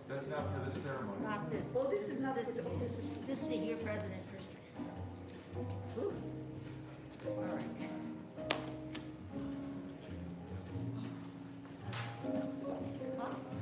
That's not for this ceremony. Not this. Oh, this is not This, for the, oh, this is. this is the year president first. Ooh. All right. Huh?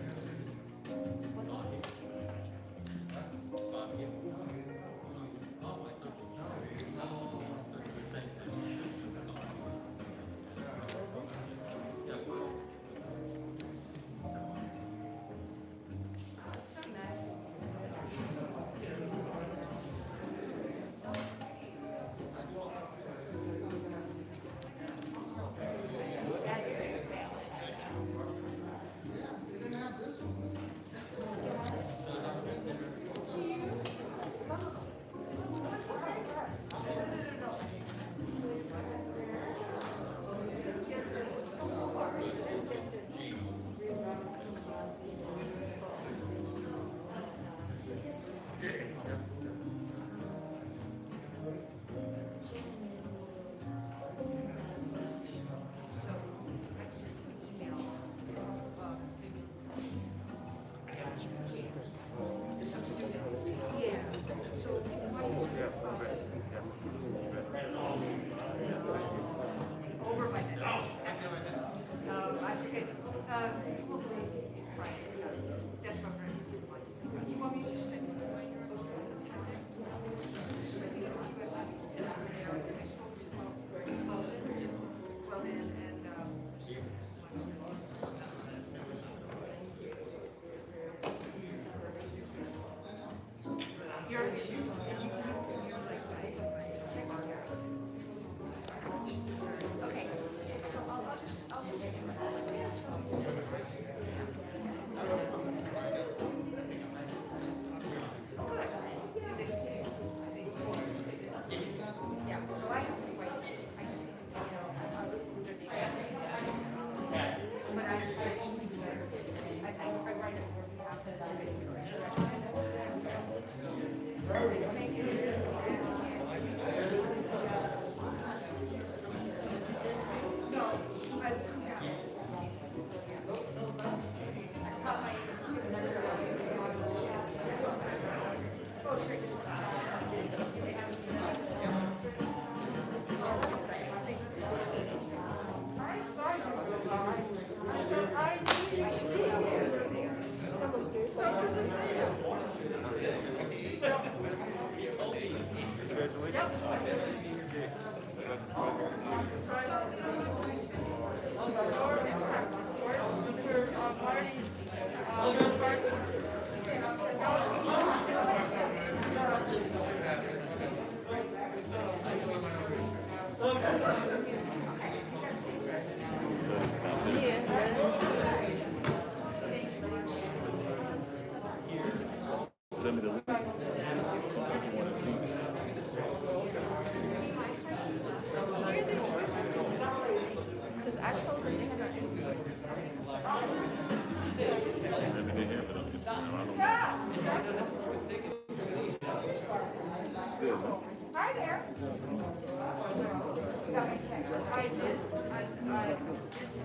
I did. I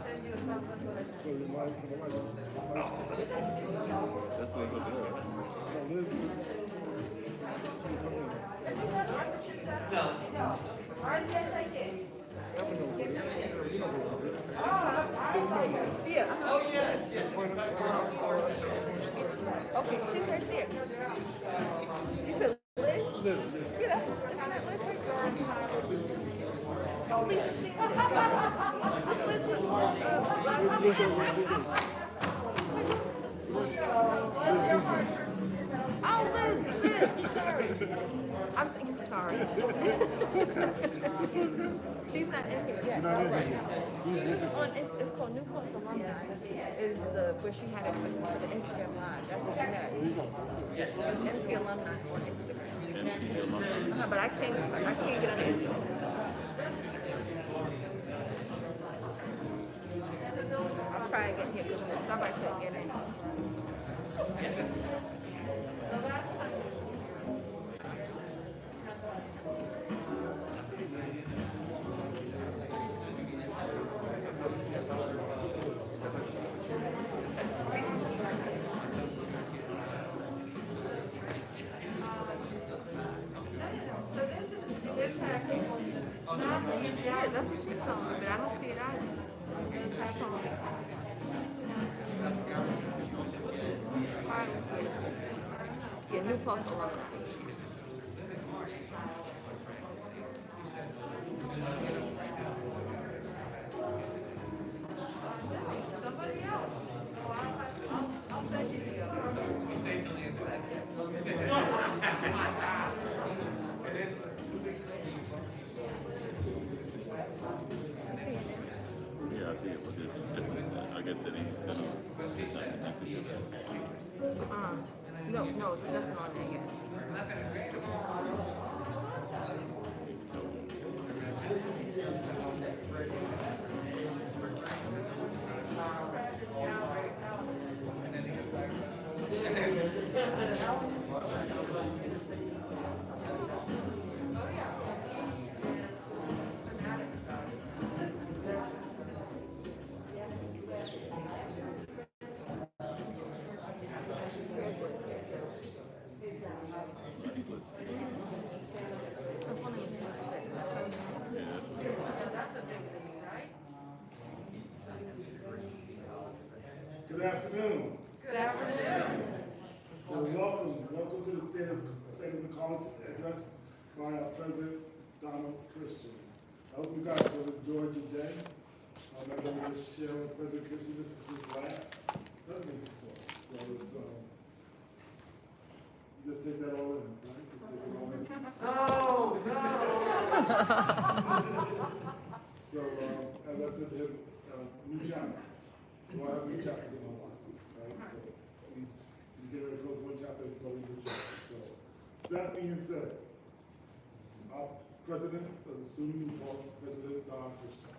sent you a phone call. That's what it's good. No. Yes, I did. Oh, I thought you were here. Oh, yes. Okay, she's right there. You feel Liz? Yeah, that's not Liz right there. Oh, Liz, sing with Oh, Liz, sorry. I'm thinking, sorry. She's not in here yet. It's called New Coast Alumni. Is where she had it for the Instagram Live. That's what she had. Yes. NP Alumni on Instagram. But I can't get on the Instagram. I'll try again here because somebody couldn't get in. Yeah, that's what she told me, but I don't see it either. Yeah, New Post Alumni. Somebody else. I'll send you the other. Yeah, I see it, but this is different. I get that it's not connected. No, that's not on there yet. Good afternoon. Good afternoon. Well, welcome to the State of the College address by our President Donald Christian. I hope you guys have enjoyed your day. I'm going to just share with President Christian. This is his last presidency talk. So it's, you just take that all in, right? Just take it all in. So, as I said to him, new chapter. We'll have new chapters in our lives, right? So he's getting ready to close one chapter, so we new chapter. So that being said, our president of the SUNY, President Donald Christian.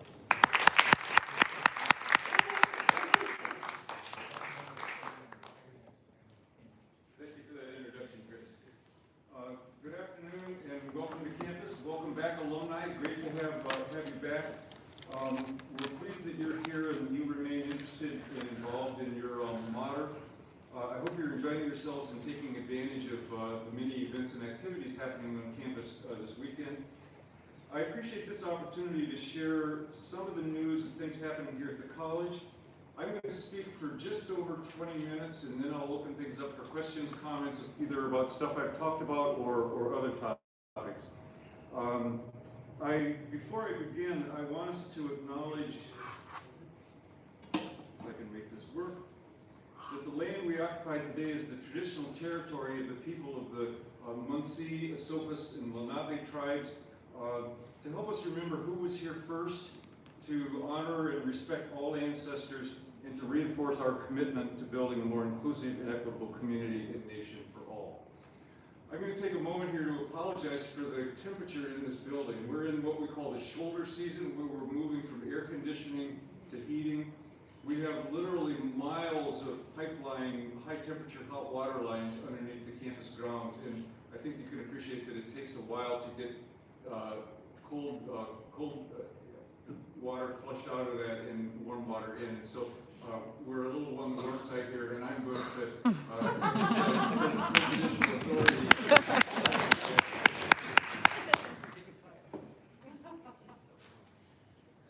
Thank you for that introduction, Chris. Good afternoon and welcome to campus. Welcome back, alumni. Great to have you back. We're pleased that you're here and you remain interested and involved in your alma mater. I hope you're enjoying yourselves and taking advantage of the many events and activities happening on campus this weekend. I appreciate this opportunity to share some of the news and things happening here at the college. I'm going to speak for just over 20 minutes and then I'll open things up for questions, comments, either about stuff I've talked about or other topics. Before I begin, I want us to acknowledge, if I can make this work, that the land we occupy today is the traditional territory of the people of the Munsee, Esopus, and Lenape tribes. To help us remember who was here first, to honor and respect all ancestors, and to reinforce our commitment to building a more inclusive and equitable community and nation for all. I'm going to take a moment here to apologize for the temperature in this building. We're in what we call the shoulder season, where we're moving from air conditioning to heating. We have literally miles of pipeline, high temperature hot water lines underneath the campus grounds, and I think you can appreciate that it takes a while to get water flushed out of that and warm water in. And so we're a little on the warm side here, and I'm going to exercise presidential authority.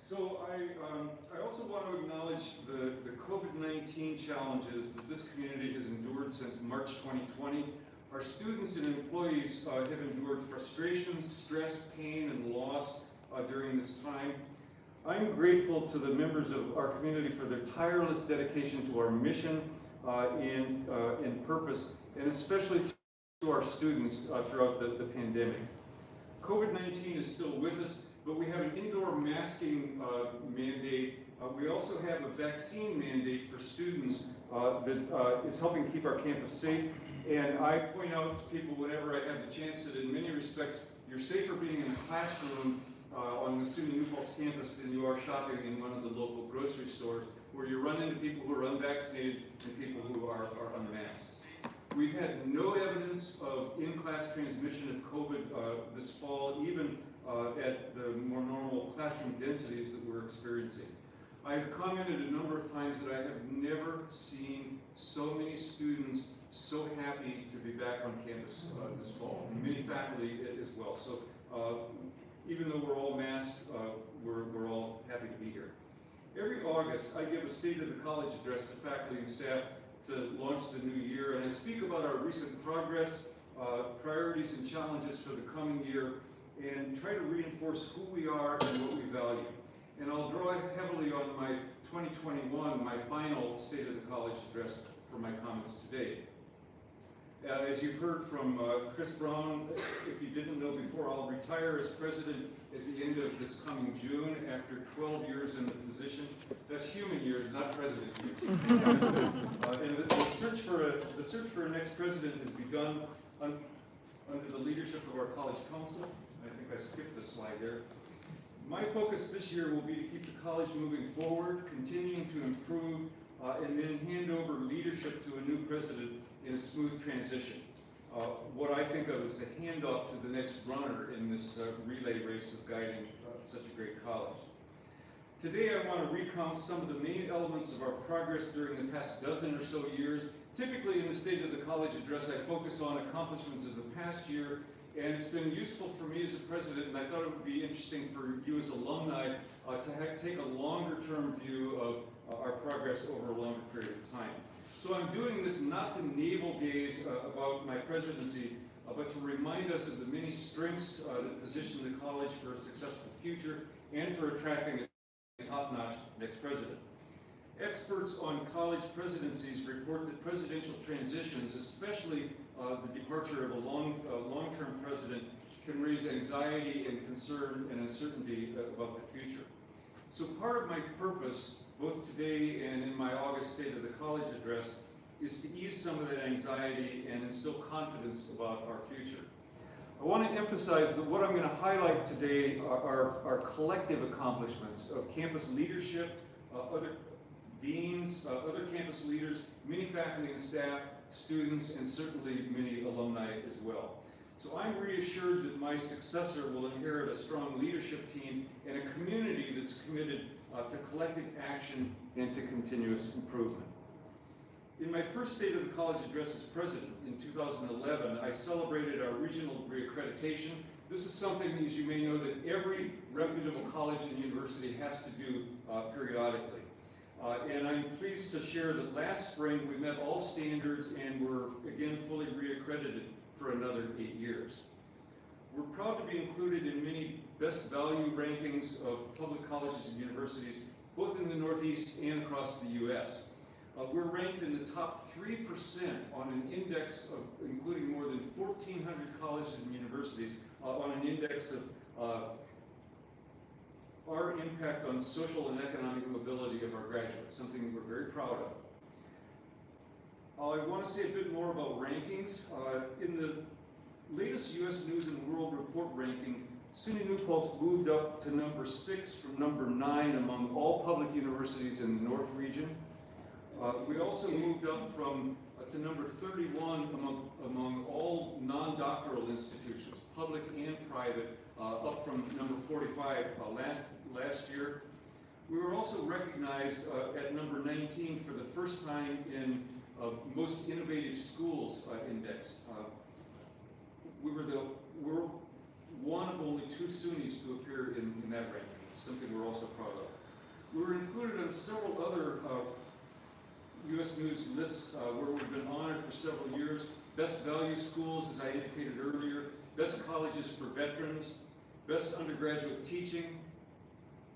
So I also want to acknowledge the COVID-19 challenges that this community has endured since March 2020. Our students and employees have endured frustration, stress, pain, and loss during this time. I'm grateful to the members of our community for their tireless dedication to our mission and purpose, and especially to our students throughout the pandemic. COVID-19 is still with us, but we have an indoor masking mandate. We also have a vaccine mandate for students that is helping keep our campus safe. And I point out to people whenever I have the chance that in many respects, you're safer being in a classroom on the SUNY New Paltz campus than you are shopping in one of the local grocery stores, where you run into people who are unvaccinated and people who are unmasked. We've had no evidence of in-class transmission of COVID this fall, even at the more normal classroom densities that we're experiencing. I've commented a number of times that I have never seen so many students so happy to be back on campus this fall, and many faculty as well. So even though we're all masked, we're all happy to be here. Every August, I give a State of the College address to faculty and staff to launch the new year, and I speak about our recent progress, priorities and challenges for the coming year, and try to reinforce who we are and what we value. And I'll draw heavily on my 2021, my final State of the College address for my comments today. As you've heard from Chris Brown, if you didn't know before, I'll retire as president at the end of this coming June after 12 years in the position. That's human years, not president years. And the search for a next president has begun under the leadership of our college council. I think I skipped the slide there. My focus this year will be to keep the college moving forward, continuing to improve, and then hand over leadership to a new president in a smooth transition. What I think of as the handoff to the next runner in this relay race of guiding such a great college. Today I want to recount some of the main elements of our progress during the past dozen or so years. Typically in the State of the College address I focus on accomplishments of the past year, and it's been useful for me as a president, and I thought it would be interesting for you as alumni to take a longer term view of our progress over a longer period of time. So I'm doing this not to navel gaze about my presidency, but to remind us of the many strengths that position the college for a successful future and for attracting a top-notch next president. Experts on college presidencies report that presidential transitions, especially the departure of a long-term president, can raise anxiety and concern and uncertainty about the future. So part of my purpose, both today and in my August State of the College address, is to ease some of that anxiety and instill confidence about our future. I want to emphasize that what I'm going to highlight today are collective accomplishments of campus leadership, other deans, other campus leaders, many faculty and staff, students, and certainly many alumni as well. So I'm reassured that my successor will inherit a strong leadership team and a community that's committed to collective action and to continuous improvement. In my first State of the College address as president in 2011, I celebrated our regional reaccreditation. This is something, as you may know, that every reputable college and university has to do periodically. And I'm pleased to share that last spring we met all standards and were again fully reaccredited for another 8 years. We're proud to be included in many best value rankings of public colleges and universities, both in the Northeast and across the U.S. We're ranked in the top 3% on an index of, including more than 1,400 colleges and universities, on an index of our impact on social and economic mobility of our graduates, something we're very proud of. I want to say a bit more about rankings. In the latest U.S. News and World Report ranking, SUNY New Paltz moved up to number 6 from number 9 among all public universities in the North region. We also moved up to number 31 among all non-doctoral institutions, public and private, up from number 45 last year. We were also recognized at number 19 for the first time in Most Innovative Schools Index. We were one of only 2 SUNYs to appear in that ranking, something we're also proud of. We were included on several other U.S. News lists where we've been honored for several years. Best Value Schools, as I indicated earlier, Best Colleges for Veterans, Best Undergraduate Teaching,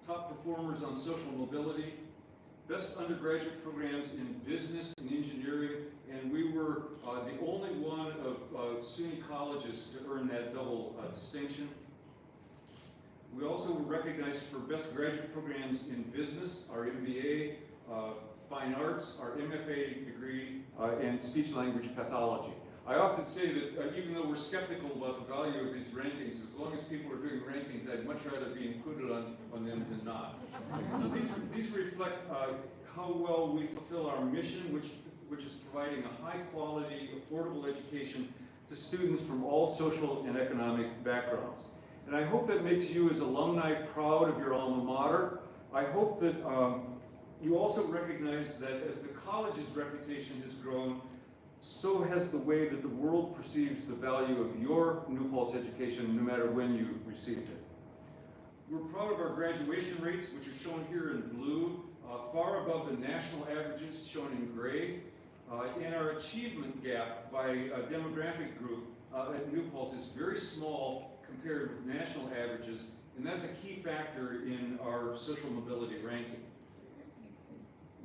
Top Performers on Social Mobility, Best Undergraduate Programs in Business and Engineering, and we were the only one of SUNY colleges to earn that double distinction. We also were recognized for Best Graduate Programs in Business, our MBA, Fine Arts, our MFA degree, and Speech Language Pathology. I often say that even though we're skeptical about the value of these rankings, as long as people are doing rankings, I'd much rather be included on them than not. So these reflect how well we fulfill our mission, which is providing a high-quality, affordable education to students from all social and economic backgrounds. And I hope that makes you as alumni proud of your alma mater. I hope that you also recognize that as the college's reputation has grown, so has the way that the world perceives the value of your New Paltz education, no matter when you received it. We're proud of our graduation rates, which are shown here in blue, far above the national averages, shown in gray. And our achievement gap by demographic group at New Paltz is very small compared with national averages, and that's a key factor in our social mobility ranking.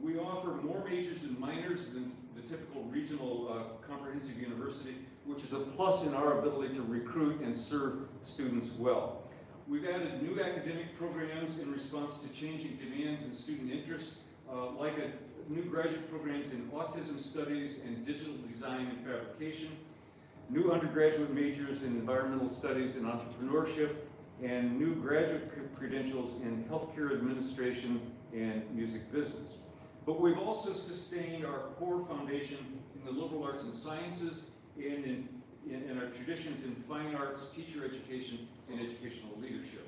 We offer more majors and minors than the typical regional comprehensive university, which is a plus in our ability to recruit and serve students well. We've added new academic programs in response to changing demands and student interests, like new graduate programs in autism studies and digital design and fabrication, new undergraduate majors in environmental studies and entrepreneurship, and new graduate credentials in healthcare administration and music business. But we've also sustained our core foundation in the liberal arts and sciences and in our traditions in fine arts, teacher education, and educational leadership.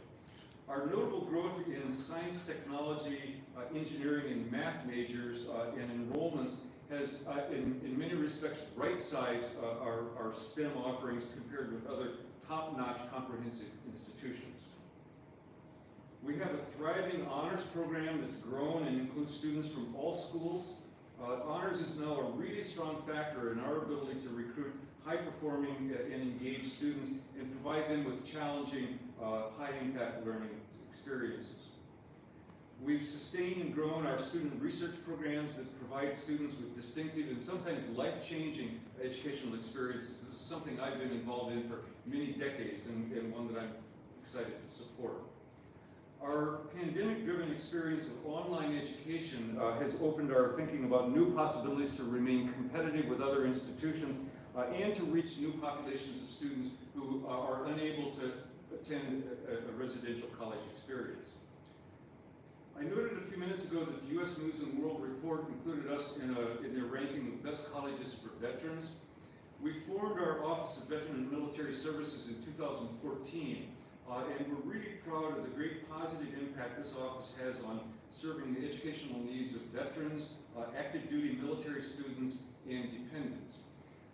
Our notable growth in science, technology, engineering, and math majors and enrollments has, in many respects, right-sized our STEM offerings compared with other top-notch comprehensive institutions. We have a thriving honors program that's grown and includes students from all schools. Honors is now a really strong factor in our ability to recruit high-performing and engaged students and provide them with challenging, high-impact learning experiences. We've sustained and grown our student research programs that provide students with distinctive and sometimes life-changing educational experiences. This is something I've been involved in for many decades and one that I'm excited to support. Our pandemic-driven experience of online education has opened our thinking about new possibilities to remain competitive with other institutions and to reach new populations of students who are unable to attend a residential college experience. I noted a few minutes ago that the U.S. News and World Report included us in their ranking of best colleges for veterans. We formed our Office of Veteran and Military Services in 2014. And we're really proud of the great positive impact this office has on serving the educational needs of veterans, active duty military students, and dependents.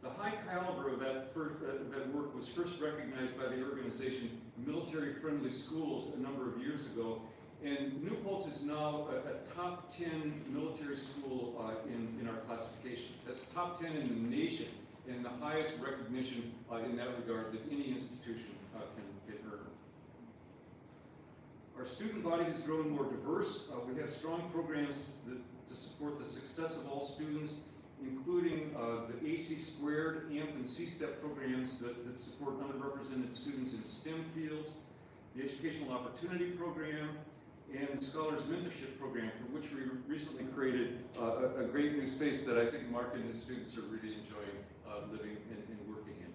The high caliber of that work was first recognized by the organization Military Friendly Schools a number of years ago, and New Paltz is now a top 10 military school in our classification. That's top 10 in the nation, and the highest recognition in that regard that any institution can earn. Our student body has grown more diverse. We have strong programs to support the success of all students, including the AC Squared, AMP, and C-STEP programs that support underrepresented students in STEM fields, the Educational Opportunity Program, and the Scholars Mentorship Program, for which we recently created a great new space that I think Mark and his students are really enjoying living and working in.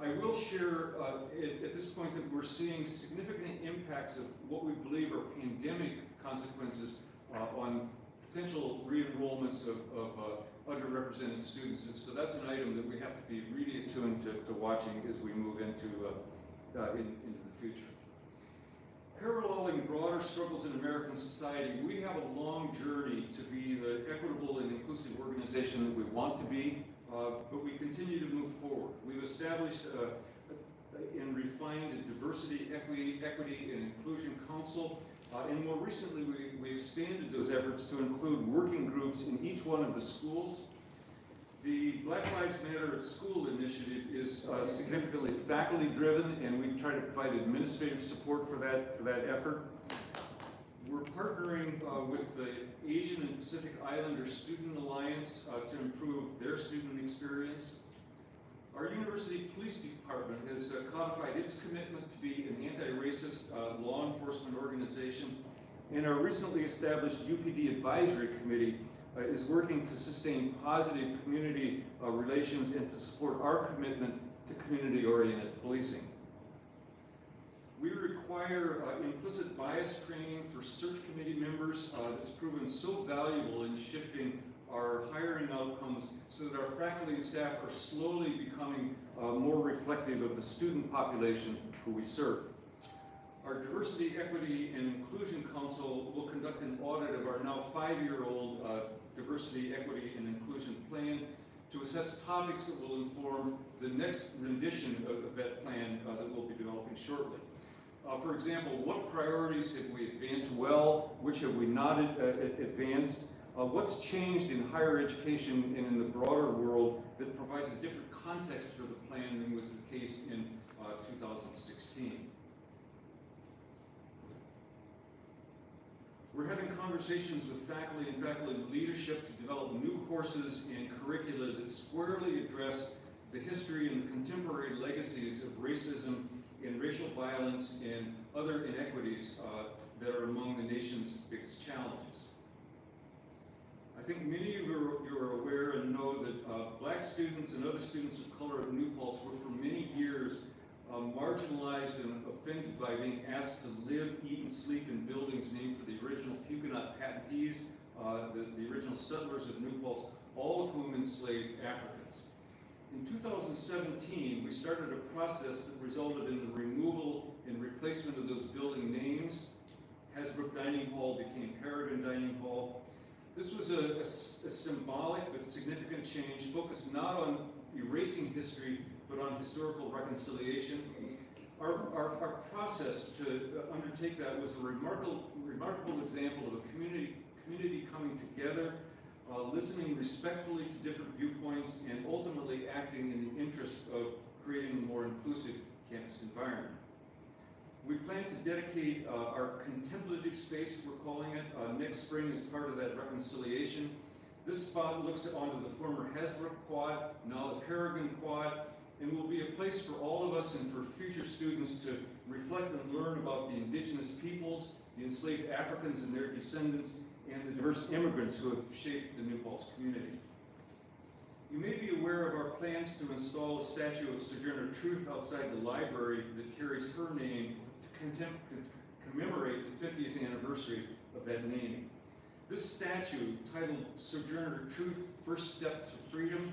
I will share at this point that we're seeing significant impacts of what we believe are pandemic consequences on potential re-enrollments of underrepresented students. And so that's an item that we have to be really attuned to watching as we move into the future. Paralleling broader struggles in American society, we have a long journey to be the equitable and inclusive organization that we want to be, but we continue to move forward. We've established and refined a diversity, equity, and inclusion council, and more recently we expanded those efforts to include working groups in each one of the schools. The Black Lives Matter at School initiative is significantly faculty-driven, and we try to provide administrative support for that effort. We're partnering with the Asian and Pacific Islander Student Alliance to improve their student experience. Our university police department has codified its commitment to be an anti-racist law enforcement organization, and our recently established UPD Advisory Committee is working to sustain positive community relations and to support our commitment to community-oriented policing. We require implicit bias training for search committee members that's proven so valuable in shifting our hiring outcomes so that our faculty and staff are slowly becoming more reflective of the student population who we serve. Our Diversity, Equity, and Inclusion Council will conduct an audit of our now 5-year-old Diversity, Equity, and Inclusion Plan to assess topics that will inform the next rendition of that plan that we'll be developing shortly. For example, what priorities have we advanced well, which have we not advanced? What's changed in higher education and in the broader world that provides a different context for the plan than was the case in 2016? We're having conversations with faculty and faculty leadership to develop new courses and curricula that squarely address the history and the contemporary legacies of racism and racial violence and other inequities that are among the nation's biggest challenges. I think many of you are aware and know that Black students and other students of color at New Paltz were for many years marginalized and offended by being asked to live, eat, and sleep in buildings named for the original Huguenot patentees, the original settlers of New Paltz, all of whom enslaved Africans. In 2017, we started a process that resulted in the removal and replacement of those building names. Hasbrook Dining Hall became Paragon Dining Hall. This was a symbolic but significant change focused not on erasing history, but on historical reconciliation. Our process to undertake that was a remarkable example of a community coming together, listening respectfully to different viewpoints, and ultimately acting in the interest of creating a more inclusive campus environment. We plan to dedicate our contemplative space, we're calling it, next spring as part of that reconciliation. This spot looks onto the former Hasbrook Quad, now the Paragon Quad, and will be a place for all of us and for future students to reflect and learn about the indigenous peoples, the enslaved Africans and their descendants, and the diverse immigrants who have shaped the New Paltz community. You may be aware of our plans to install a statue of Sojourner Truth outside the library that carries her name to commemorate the 50th anniversary of that naming. This statue, titled Sojourner Truth, First Step to Freedom,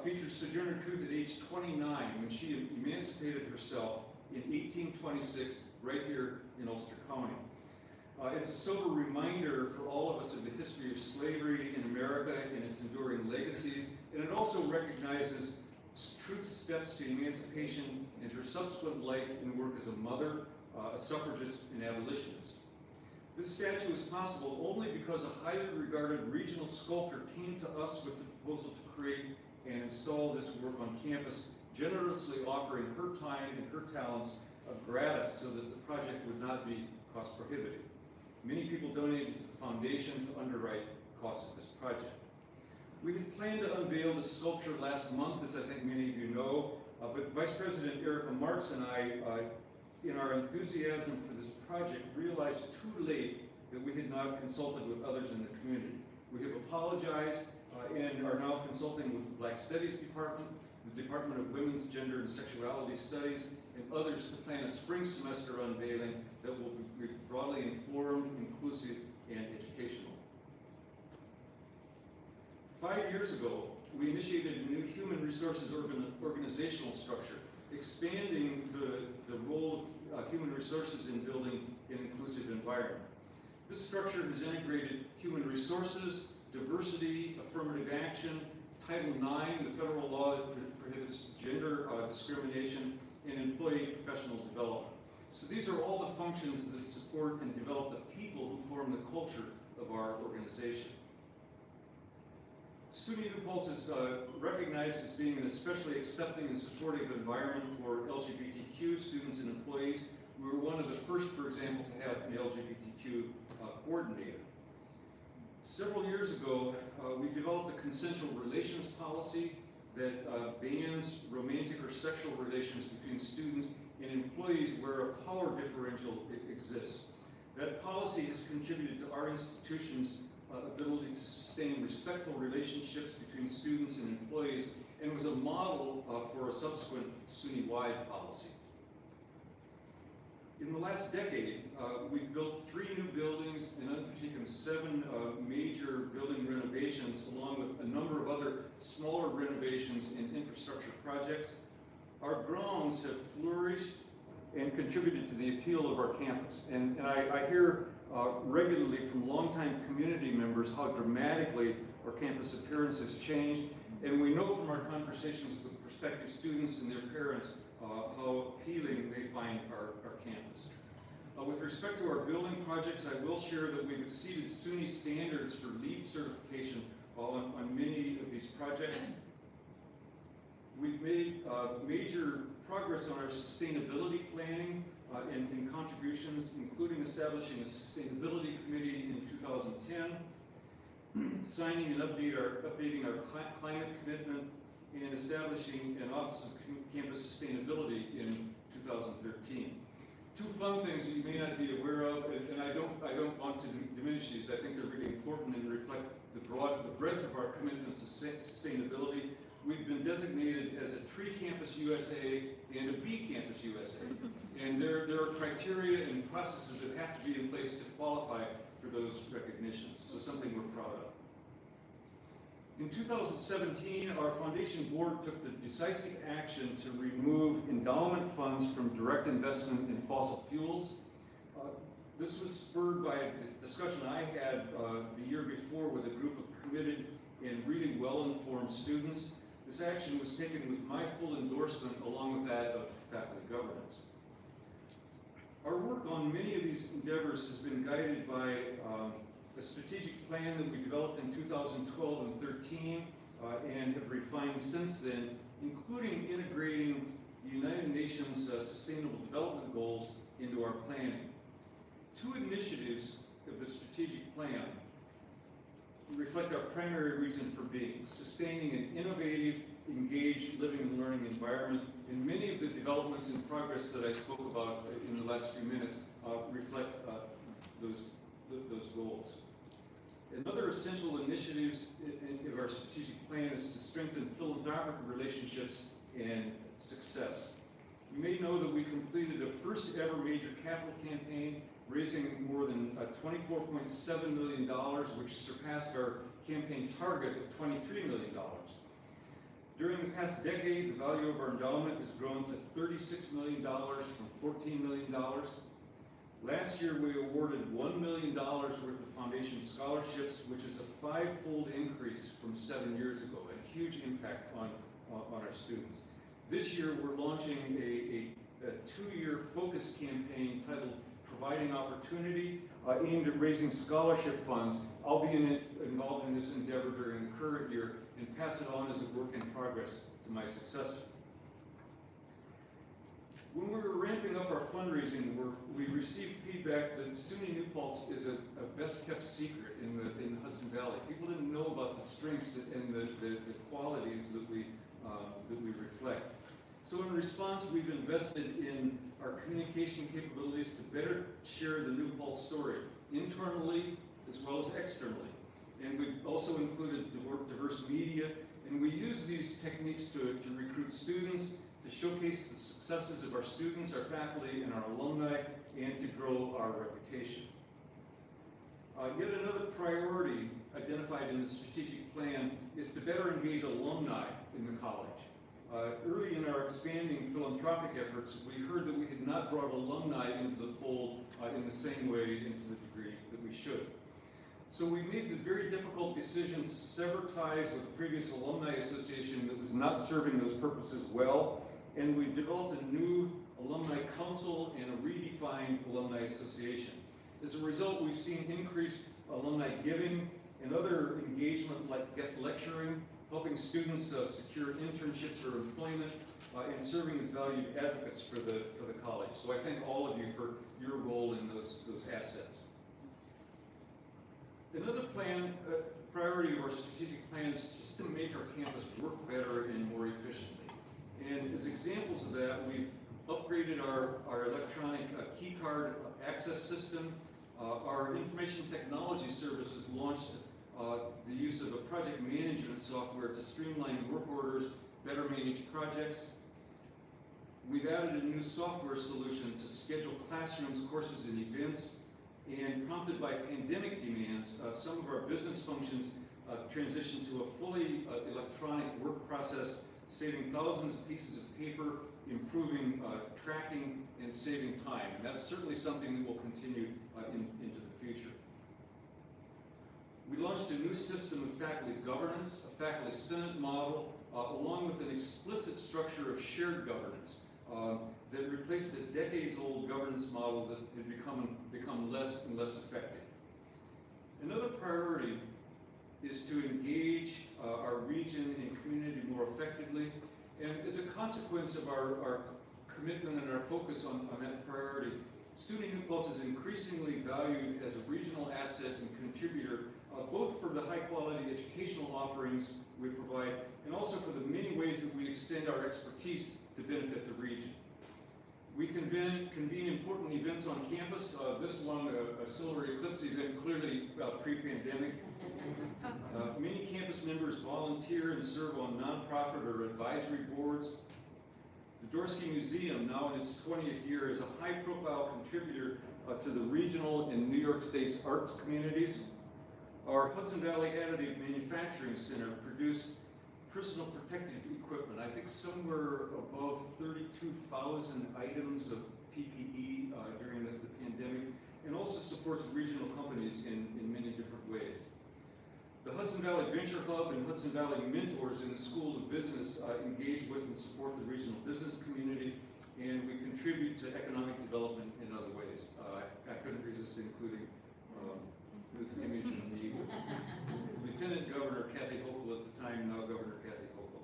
features Sojourner Truth at age 29 when she emancipated herself in 1826 right here in Ulster County. It's a sober reminder for all of us of the history of slavery in America and its enduring legacies, and it also recognizes Truth's steps to emancipation and her subsequent life and work as a mother, a suffragist, and abolitionist. This statue is possible only because a highly regarded regional sculptor came to us with the proposal to create and install this work on campus, generously offering her time and her talents gratis so that the project would not be cost prohibitive. Many people donated to the foundation to underwrite costs of this project. We had planned to unveil the sculpture last month, as I think many of you know, but Vice President Erica Marks and I, in our enthusiasm for this project, realized too late that we had not consulted with others in the community. We have apologized and are now consulting with the Black Studies Department, the Department of Women's, Gender, and Sexuality Studies, and others to plan a spring semester unveiling that will be broadly informed, inclusive, and educational. 5 years ago, we initiated a new human resources organizational structure, expanding the role human resources in building an inclusive environment. This structure has integrated human resources, diversity, affirmative action, Title IX, the federal law that prohibits gender discrimination, and employee professional development. So these are all the functions that support and develop the people who form the culture of our organization. SUNY New Paltz is recognized as being an especially accepting and supportive environment for LGBTQ students and employees. We were one of the first, for example, to have an LGBTQ coordinator. Several years ago, we developed a consensual relations policy that bans romantic or sexual relations between students and employees where a power differential exists. That policy has contributed to our institution's ability to sustain respectful relationships between students and employees, and was a model for a subsequent SUNY-wide policy. In the last decade, we've built 3 new buildings and undertaken 7 major building renovations, along with a number of other smaller renovations and infrastructure projects. Our grounds have flourished and contributed to the appeal of our campus. And I hear regularly from longtime community members how dramatically our campus appearance has changed. And we know from our conversations with prospective students and their parents how appealing they find our campus. With respect to our building projects, I will share that we've exceeded SUNY standards for LEED certification on many of these projects. We've made major progress on our sustainability planning and contributions, including establishing a sustainability committee in 2010, signing and updating our climate commitment, and establishing an Office of Campus Sustainability in 2013. 2 fun things that you may not be aware of, and I don't want to diminish these. I think they're really important and reflect the breadth of our commitment to sustainability. We've been designated as a Tree Campus USA and a Bee Campus USA. And there are criteria and processes that have to be in place to qualify for those recognitions. So something we're proud of. In 2017, our foundation board took the decisive action to remove endowment funds from direct investment in fossil fuels. This was spurred by a discussion I had the year before with a group of committed and really well-informed students. This action was taken with my full endorsement, along with that of faculty governance. Our work on many of these endeavors has been guided by a strategic plan that we developed in 2012 and 13 and have refined since then, including integrating the United Nations Sustainable Development Goals into our planning. 2 initiatives of the strategic plan reflect our primary reason for being: sustaining an innovative, engaged, living and learning environment. And many of the developments in progress that I spoke about in the last few minutes reflect those goals. Another essential initiatives of our strategic plan is to strengthen philanthropic relationships and success. You may know that we completed a first ever major capital campaign, raising more than $24.7 million, which surpassed our campaign target of $23 million. During the past decade, the value of our endowment has grown to $36 million from $14 million. Last year, we awarded $1 million worth of foundation scholarships, which is a 5-fold increase from 7 years ago, a huge impact on our students. This year, we're launching a 2-year focus campaign titled Providing Opportunity, aimed at raising scholarship funds. I'll be involved in this endeavor during the current year and pass it on as a work in progress to my successor. When we were ramping up our fundraising work, we received feedback that SUNY New Paltz is a best-kept secret in the Hudson Valley. People didn't know about the strengths and the qualities that we reflect. So in response, we've invested in our communication capabilities to better share the New Paltz story, internally as well as externally. And we've also included diverse media, and we use these techniques to recruit students, to showcase the successes of our students, our faculty, and our alumni, and to grow our reputation. Yet another priority identified in the strategic plan is to better engage alumni in the college. Early in our expanding philanthropic efforts, we heard that we had not brought alumni into the fold in the same way into the degree that we should. So we made the very difficult decision to sever ties with the previous alumni association that was not serving those purposes well, and we developed a new alumni council and a redefined alumni association. As a result, we've seen increased alumni giving and other engagement like guest lecturing, helping students secure internships or employment, and serving as valued advocates for the college. So I thank all of you for your role in those assets. Another priority of our strategic plan is just to make our campus work better and more efficiently. And as examples of that, we've upgraded our electronic key card access system. Our information technology services launched the use of a project management software to streamline work orders, better manage projects. We've added a new software solution to schedule classrooms, courses, and events. And prompted by pandemic demands, some of our business functions transitioned to a fully electronic work process, saving thousands of pieces of paper, improving tracking, and saving time. And that's certainly something that will continue into the future. We launched a new system of faculty governance, a faculty senate model, along with an explicit structure of shared governance that replaced a decades-old governance model that had become less and less effective. Another priority is to engage our region and community more effectively, and as a consequence of our commitment and our focus on that priority, SUNY New Paltz is increasingly valued as a regional asset and contributor, both for the high-quality educational offerings we provide, and also for the many ways that we extend our expertise to benefit the region. We convene important events on campus. This one, a solar eclipse event, clearly pre-pandemic. Many campus members volunteer and serve on nonprofit or advisory boards. The Dorsky Museum, now in its 20th year, is a high-profile contributor to the regional and New York State's arts communities. Our Hudson Valley Additive Manufacturing Center produced personal protective equipment. I think somewhere above 32,000 items of PPE during the pandemic, and also supports regional companies in many different ways. The Hudson Valley Venture Hub and Hudson Valley Mentors in the School of Business engage with and support the regional business community, and we contribute to economic development in other ways. I couldn't resist including this image of me with Lieutenant Governor Kathy Hochul at the time, now Governor Kathy Hochul.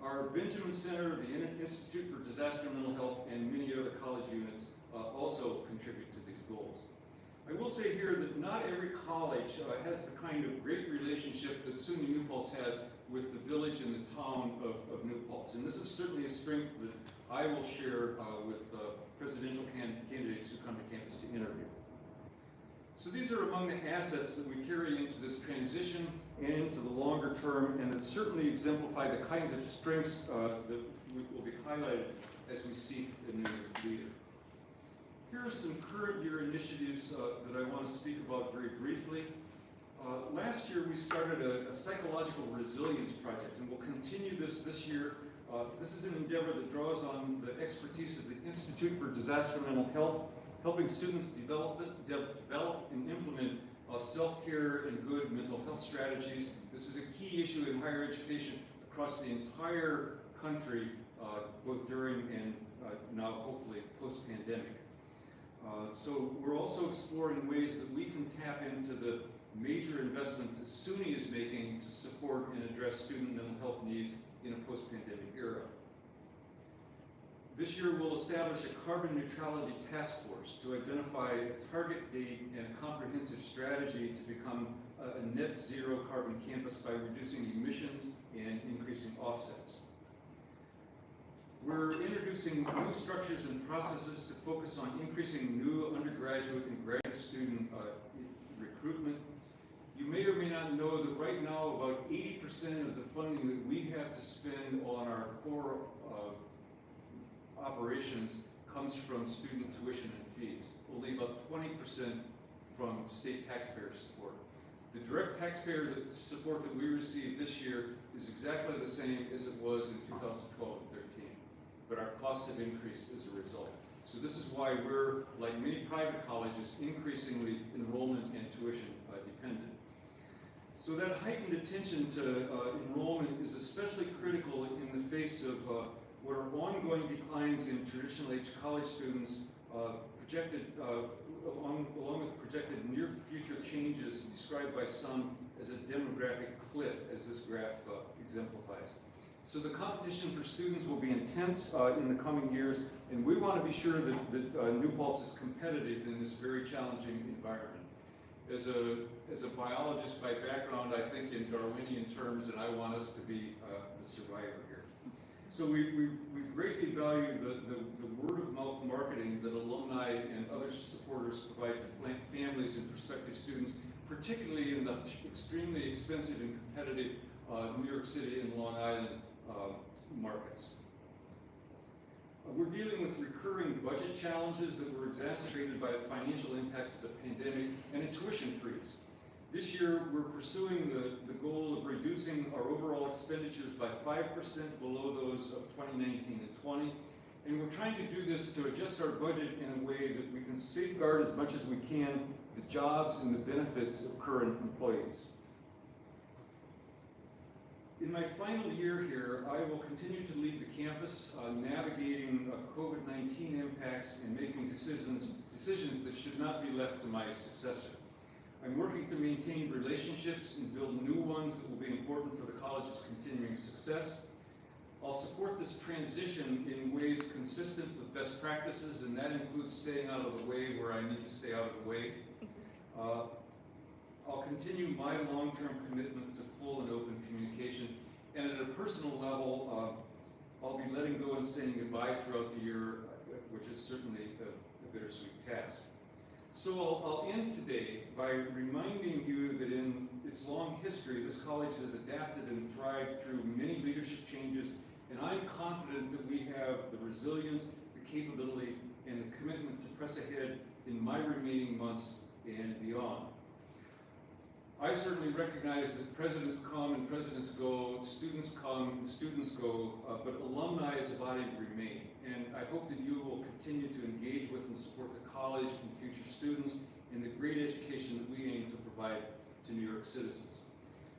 Our Benjamin Center, the Institute for Disaster Mental Health, and many other college units also contribute to these goals. I will say here that not every college has the kind of great relationship that SUNY New Paltz has with the village and the town of New Paltz. And this is certainly a strength that I will share with presidential candidates who come to campus to interview. So these are among the assets that we carry into this transition and into the longer term, and that certainly exemplify the kinds of strengths that will be highlighted as we seek a new leader. Here are some current year initiatives that I want to speak about very briefly. Last year we started a psychological resilience project, and we'll continue this year. This is an endeavor that draws on the expertise of the Institute for Disaster Mental Health, helping students develop and implement self-care and good mental health strategies. This is a key issue in higher education across the entire country, both during and now hopefully post-pandemic. So we're also exploring ways that we can tap into the major investment that SUNY is making to support and address student mental health needs in a post-pandemic era. This year we'll establish a carbon neutrality task force to identify a target date and a comprehensive strategy to become a net zero carbon campus by reducing emissions and increasing offsets. We're introducing new structures and processes to focus on increasing new undergraduate and graduate student recruitment. You may or may not know that right now about 80% of the funding that we have to spend on our core operations comes from student tuition and fees, only about 20% from state taxpayer support. The direct taxpayer support that we received this year is exactly the same as it was in 2012 and 13, but our costs have increased as a result. So this is why we're, like many private colleges, increasingly enrollment and tuition dependent. So that heightened attention to enrollment is especially critical in the face of what are ongoing declines in traditional age college students, along with projected near future changes described by some as a demographic cliff, as this graph exemplifies. So the competition for students will be intense in the coming years, and we want to be sure that New Paltz is competitive in this very challenging environment. As a biologist by background, I think in Darwinian terms, and I want us to be the survivor here. So we greatly value the word-of-mouth marketing that alumni and other supporters provide to families and prospective students, particularly in the extremely expensive and competitive New York City and Long Island markets. We're dealing with recurring budget challenges that were exacerbated by the financial impacts of the pandemic and a tuition freeze. This year, we're pursuing the goal of reducing our overall expenditures by 5% below those of 2019 and 20. And we're trying to do this to adjust our budget in a way that we can safeguard as much as we can the jobs and the benefits of current employees. In my final year here, I will continue to lead the campus, navigating COVID-19 impacts and making decisions that should not be left to my successor. I'm working to maintain relationships and build new ones that will be important for the college's continuing success. I'll support this transition in ways consistent with best practices, and that includes staying out of the way where I need to stay out of the way. I'll continue my long-term commitment to full and open communication, and at a personal level, I'll be letting go and saying goodbye throughout the year, which is certainly a bittersweet task. So I'll end today by reminding you that in its long history, this college has adapted and thrived through many leadership changes, and I'm confident that we have the resilience, the capability, and the commitment to press ahead in my remaining months and beyond. I certainly recognize that presidents come and presidents go, students come and students go, but alumni as a body remain. And I hope that you will continue to engage with and support the college and future students in the great education that we aim to provide to New York citizens.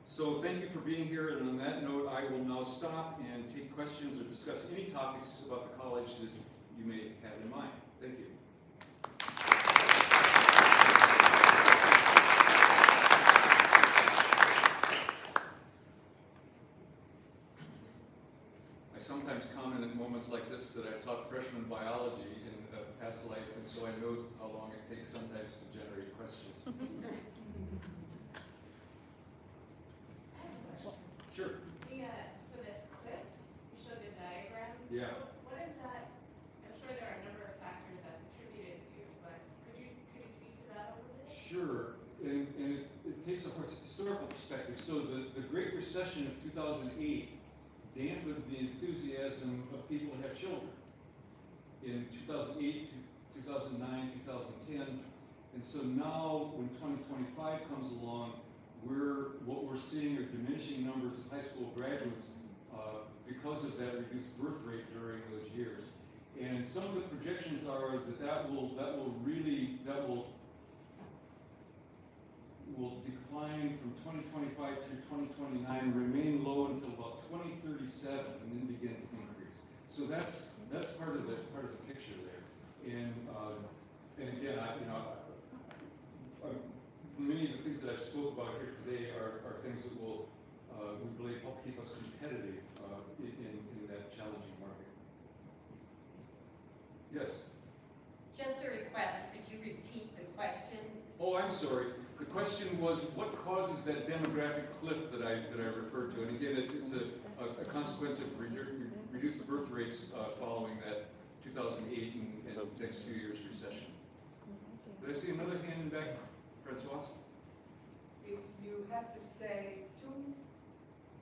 So thank you for being here, and on that note, I will now stop and take questions or discuss any topics about the college that you may have in mind. Thank you. I sometimes comment at moments like this that I taught freshman biology in a past life, and so I know how long it takes sometimes to generate questions. Sure. So this cliff, you showed the diagram. Yeah. What is that? I'm sure there are a number of factors that's attributed to, but could you speak to that a little bit? Sure, and it takes a historical perspective. So the Great Recession of 2008 dampened the enthusiasm of people who have children. In 2008, 2009, 2010, and so now when 2025 comes along, what we're seeing are diminishing numbers of high school graduates because of that reduced birth rate during those years. And some of the projections are that will decline from 2025 through 2029, remain low until about 2037, and then begin to increase. So that's part of the picture there. And again, many of the things that I've spoke about here today are things that will, we believe, help keep us competitive in that challenging market. Yes? Just a request, could you repeat the question? Oh, I'm sorry. The question was, what causes that demographic cliff that I referred to? And again, it's a consequence of reduced birth rates following that 2008 and next few years recession. Did I see another hand in back? Francois? If you had to say two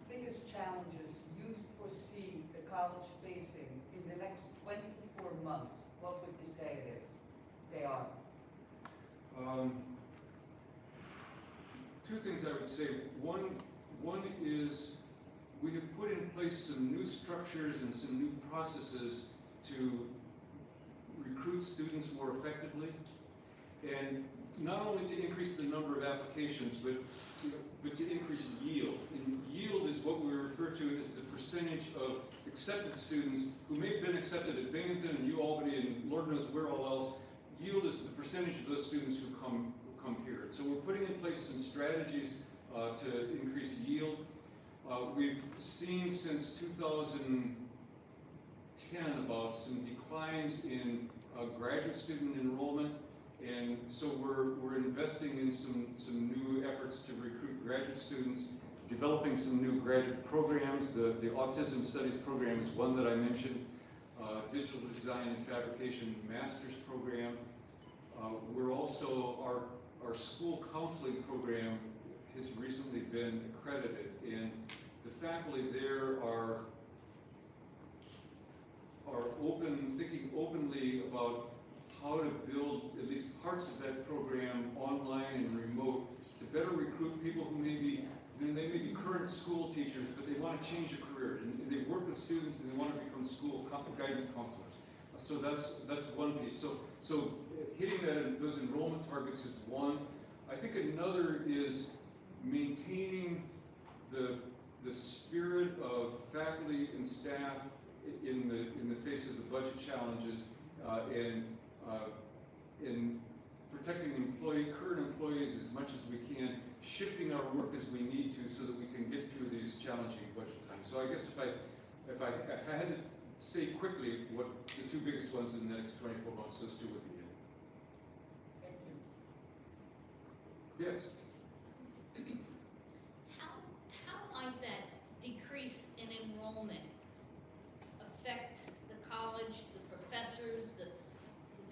biggest challenges you foresee the college facing in the next 24 months, what would you say it is? They are. two things I would say. One is we have put in place some new structures and some new processes to recruit students more effectively, and not only to increase the number of applications, but to increase yield. And yield is what we refer to as the percentage of accepted students who may have been accepted at Binghamton and UAlbany and Lord knows where all else. Yield is the percentage of those students who come here. So we're putting in place some strategies to increase yield. We've seen since 2010 about some declines in graduate student enrollment, and so we're investing in some new efforts to recruit graduate students, developing some new graduate programs. The Autism Studies program is one that I mentioned. Digital Design and Fabrication Master's program. We're also, our school counseling program has recently been accredited, and the faculty there are thinking openly about how to build at least parts of that program online and remote to better recruit people who they may be current school teachers, but they want to change a career, and they work with students and they want to become school guidance counselors. So that's one piece. So hitting those enrollment targets is one. I think another is maintaining the spirit of faculty and staff in the face of the budget challenges, and protecting current employees as much as we can, shifting our work as we need to so that we can get through these challenging budget times. So I guess if I had to say quickly what the two biggest ones in the next 24 months, those two would be it. Thank you. Yes? How might that decrease in enrollment affect the college, the professors, the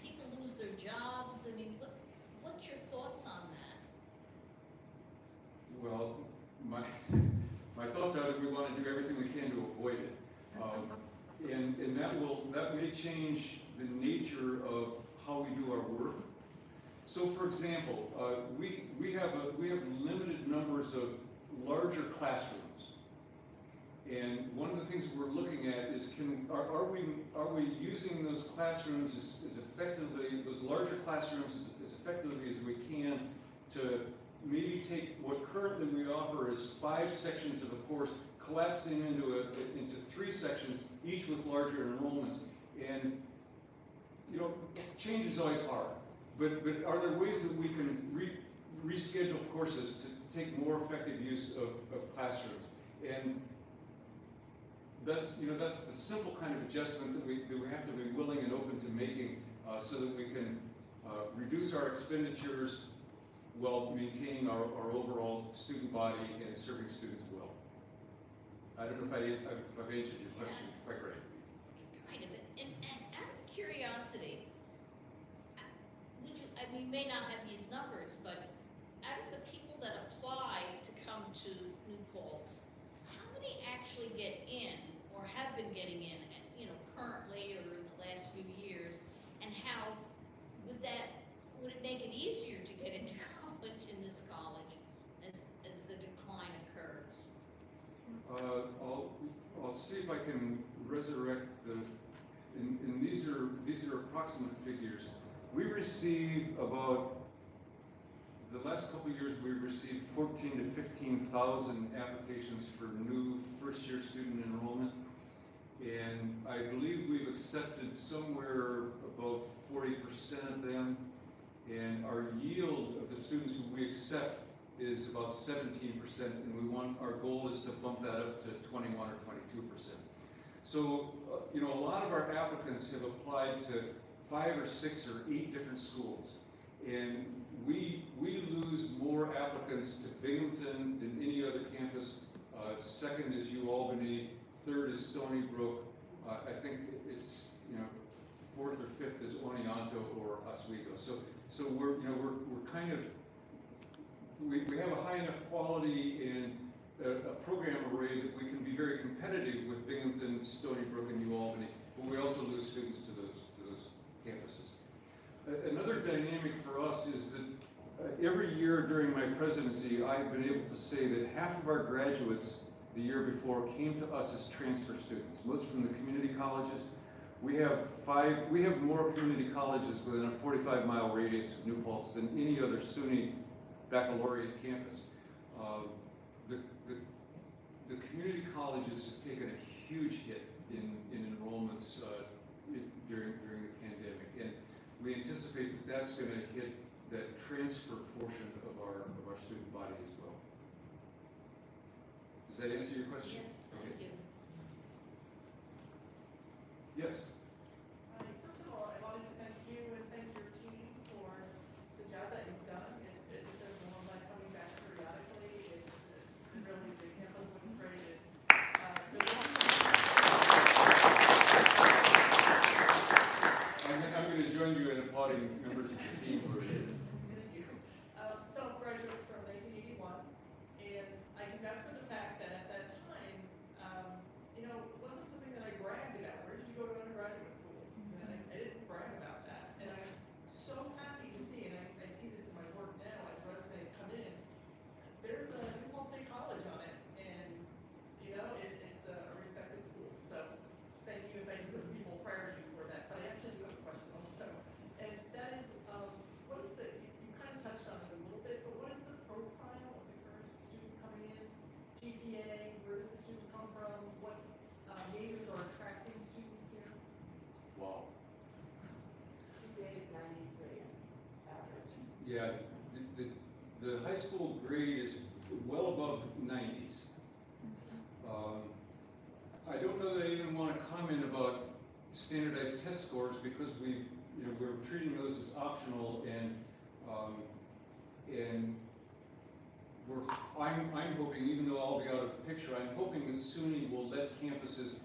people lose their jobs? I mean, what's your thoughts on that? Well, my thoughts are that we want to do everything we can to avoid it. And that may change the nature of how we do our work. So, for example, we have limited numbers of larger classrooms, and one of the things we're looking at is are we using those classrooms as effectively, those larger classrooms as effectively as we can to maybe take what currently we offer as 5 sections of a course, collapsing into 3 sections, each with larger enrollments. And change is always hard, but are there ways that we can reschedule courses to take more effective use of classrooms? And that's the simple kind of adjustment that we have to be willing and open to making, so that we can reduce our expenditures while maintaining our overall student body and serving students well. I don't know if I've answered your question quite right. Kind of. And out of curiosity, you may not have these numbers, but out of the people that apply to come to New Paltz, how many actually get in or have been getting in, currently or in the last few years? And how would it make it easier to get into college in this college as the decline occurs? I'll see if I can resurrect and these are approximate figures. We receive about, the last couple of years, we've received 14,000 to 15,000 applications for new first-year student enrollment, and I believe we've accepted somewhere above 40% of them, and our yield of the students who we accept is about 17%, and our goal is to bump that up to 21 or 22%. So, a lot of our applicants have applied to 5 or 6 or 8 different schools, and we lose more applicants to Binghamton than any other campus. Second is UAlbany, third is Stony Brook. I think it's 4th or 5th is Oneonta or Oswego. So we're kind of we have a high enough quality and a program array that we can be very competitive with Binghamton, Stony Brook, and UAlbany, but we also lose students to those campuses. Another dynamic for us is that every year during my presidency, I've been able to say that half of our graduates the year before came to us as transfer students, most from the community colleges. We have more community colleges within a 45-mile radius of New Paltz than any other SUNY baccalaureate campus. The community colleges have taken a huge hit in enrollments during the pandemic, and we anticipate that that's going to hit that transfer portion of our student body as well. Does that answer your question? Thank you. Yes. First of all, I wanted to thank you and thank your team for the job that you've done. It just has been one by coming back periodically. It's really, the campus looks great. I'm going to join you in applauding members of the team who are here. Thank you. So I graduated from 1981, and I can vouch for the fact that at that time, it wasn't something that I bragged about. Where did you go to undergraduate school? And I didn't brag about that. And I'm so happy to see, and I see this in my work now as resumes come in, there's a New Paltz State College on it, and it's a respected school. So thank you for the people prior to you for that. But I actually do have a question also, and that is, what is you kind of touched on it a little bit, but what is the profile of the current student coming in? GPA, where does the student come from? What majors are attracting students here? Wow. GPA is 93 average. Yeah, the high school grade is well above 90s. I don't know that I even want to comment about standardized test scores because we're treating those as optional, and I'm hoping, even though I'll be out of the picture, I'm hoping that SUNY will let campuses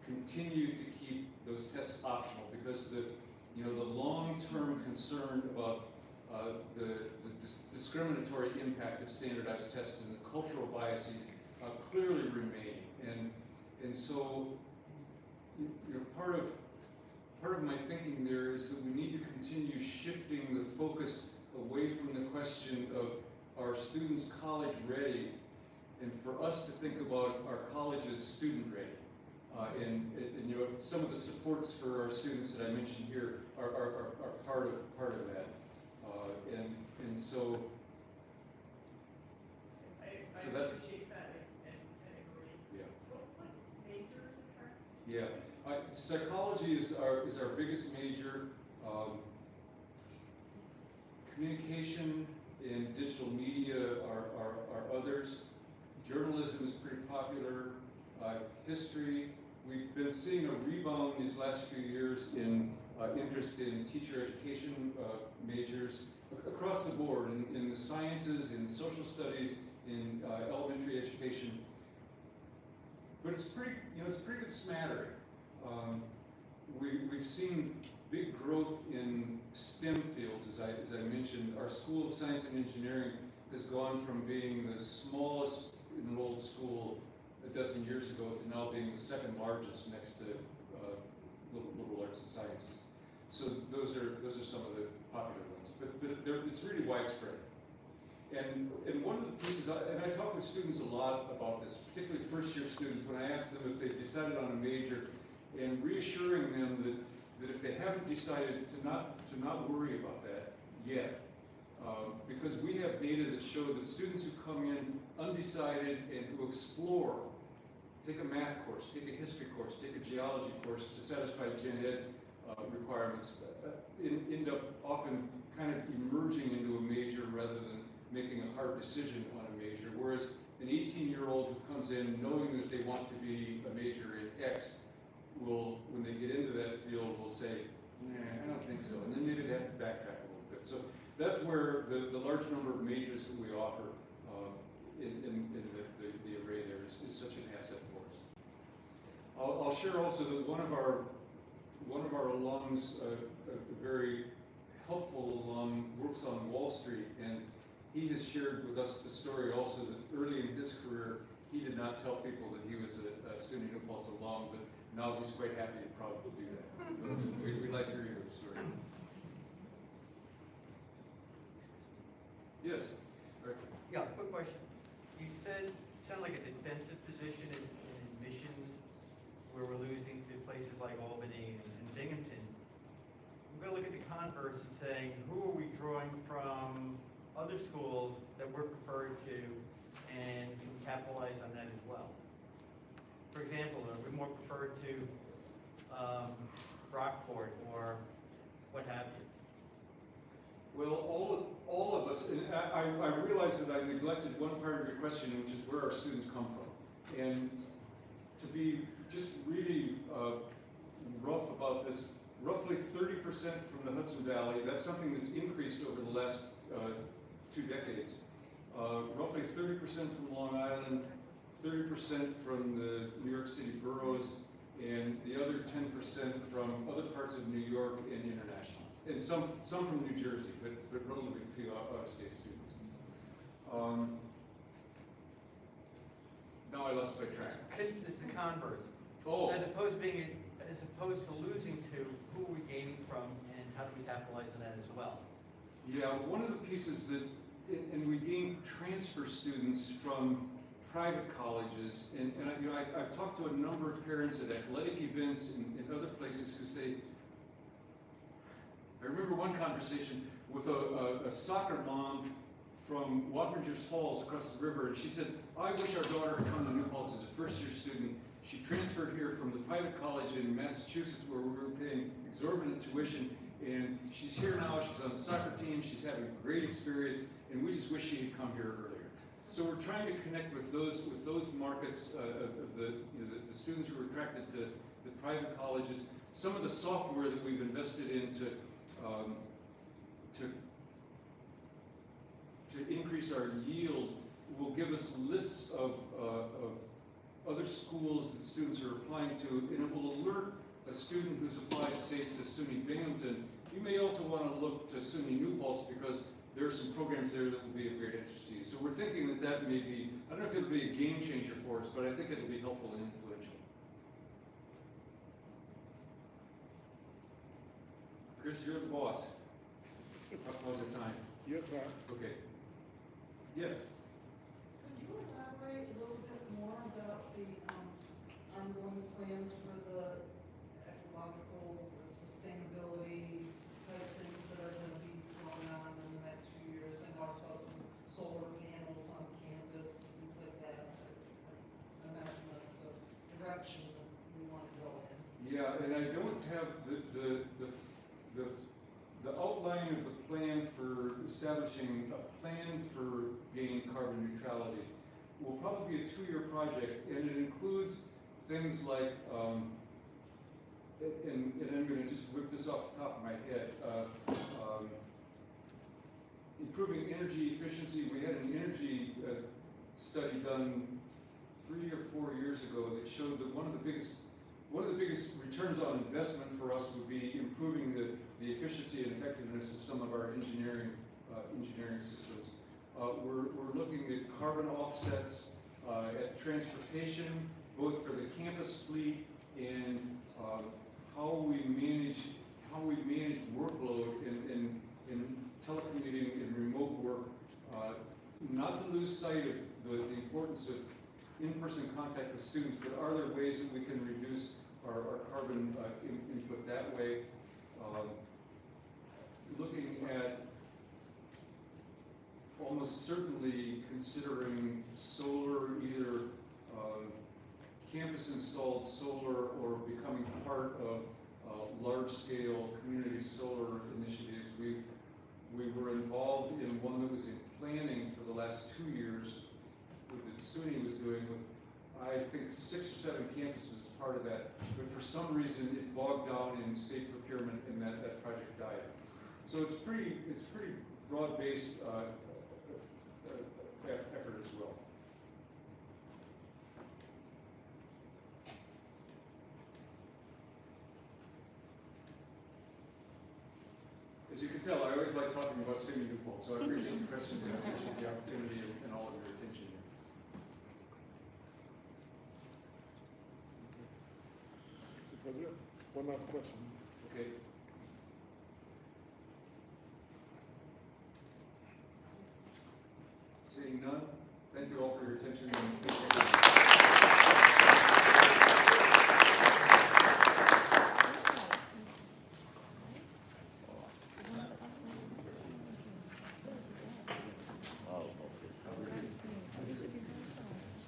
continue to keep those tests optional, because the long-term concern about the discriminatory impact of standardized tests and the cultural biases clearly remain, and so part of my thinking there is that we need to continue shifting the focus away from the question of are students college ready, and for us to think about our colleges student ready, and some of the supports for our students that I mentioned here are part of that, and so. I So that- appreciate that and agree. Yeah. What majors attract? Yeah, psychology is our biggest major. Communication and digital media are others. Journalism is pretty popular. History, we've been seeing a rebound these last few years in interest in teacher education majors across the board, in the sciences, in social studies, in elementary education. But it's pretty good smattering. We've seen big growth in STEM fields, as I mentioned. Our School of Science and Engineering has gone from being the smallest enrolled school a dozen years ago to now being the second largest next to liberal arts and sciences. So those are some of the popular ones, but it's really widespread. And one of the pieces, and I talk with students a lot about this, particularly first-year students, when I ask them if they've decided on a major, and reassuring them that if they haven't decided to not worry about that yet, because we have data that show that students who come in undecided and who explore, take a math course, take a history course, take a geology course to satisfy gen ed requirements, end up often kind of emerging into a major rather than making a hard decision on a major, whereas an 18-year-old who comes in knowing that they want to be a major in X will, when they get into that field, will say, nah, I don't think so, and then maybe they have to backtrack a little bit. So that's where the large number of majors that we offer in the array there is such an asset for us. I'll share also that one of our alums, a very helpful alum, works on Wall Street, and he has shared with us the story also that early in his career, he did not tell people that he was a SUNY New Paltz alum, but now he's quite happy and proud to do that. So we like hearing those stories. Yes. Right. Yeah, quick question. You said, sound like a defensive position in admissions where we're losing to places like Albany and Binghamton. We're gonna look at the converse and saying, who are we drawing from other schools that we're preferred to and can capitalize on that as well? For example, are we more preferred to Rockport or what have you? Well, all of us, and I realize that I neglected one part of your question, which is where our students come from. And to be just really rough about this, roughly 30% from the Hudson Valley, that's something that's increased over the last 2 decades. Roughly 30% from Long Island, 30% from the New York City boroughs, and the other 10% from other parts of New York and international. And some from New Jersey, but relatively few out-of-state students. Now I lost my track. It's the converse. Oh. As opposed to losing to, who are we gaining from and how do we capitalize on that as well? Yeah, one of the pieces that, and we gain transfer students from private colleges, and I've talked to a number of parents at athletic events and other places who say, I remember one conversation with a soccer mom from Wappingers Falls across the river, and she said, I wish our daughter had come to New Paltz as a first-year student. She transferred here from the private college in Massachusetts where we were paying exorbitant tuition, and she's here now, she's on the soccer team, she's having a great experience, and we just wish she had come here earlier. So we're trying to connect with those markets of the students who are attracted to the private colleges. Some of the software that we've invested in to increase our yield will give us lists of other schools that students are applying to, and it will alert a student who's applied, say, to SUNY Binghamton. You may also want to look to SUNY New Paltz because there are some programs there that will be of great interest to you. So we're thinking that that may be, I don't know if it'll be a game changer for us, but I think it'll be helpful and influential. Chris, you're the boss. How's the time? Yes, sir. Okay. Yes. Could you elaborate a little bit more about the ongoing plans for the ecological sustainability type things that are going to be going on in the next few years? I know I saw some solar panels on campus and things like that. I imagine that's the direction that we want to go in. Yeah, and I don't have the outline of the plan for establishing a plan for gaining carbon neutrality will probably be a 2-year project, and it includes things like, and I'm going to just whip this off the top of my head, improving energy efficiency. We had an energy study done 3 or 4 years ago that showed that one of the biggest returns on investment for us would be improving the efficiency and effectiveness of some of our engineering systems. We're looking at carbon offsets at transportation, both for the campus fleet and how we manage workload in telecommuting and remote work. Not to lose sight of the importance of in-person contact with students, but are there ways that we can reduce our carbon input that way? Looking at almost certainly considering solar, either campus-installed solar or becoming part of large-scale community solar initiatives. We were involved in one that was in planning for the last 2 years that SUNY was doing with, I think, 6 or 7 campuses as part of that, but for some reason it bogged down in state procurement and that project died. So it's pretty broad-based effort as well. As you can tell, I always like talking about SUNY New Paltz, so I appreciate the questions and I appreciate the opportunity and all of your attention here. Mr. President, one last question. Okay. none, thank you all for your attention.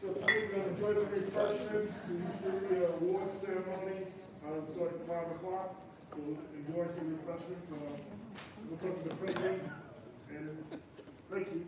So please enjoy some refreshments, the awards ceremony, starting at 5 o'clock. We'll enjoy some refreshments, we'll talk to the president, and thank you.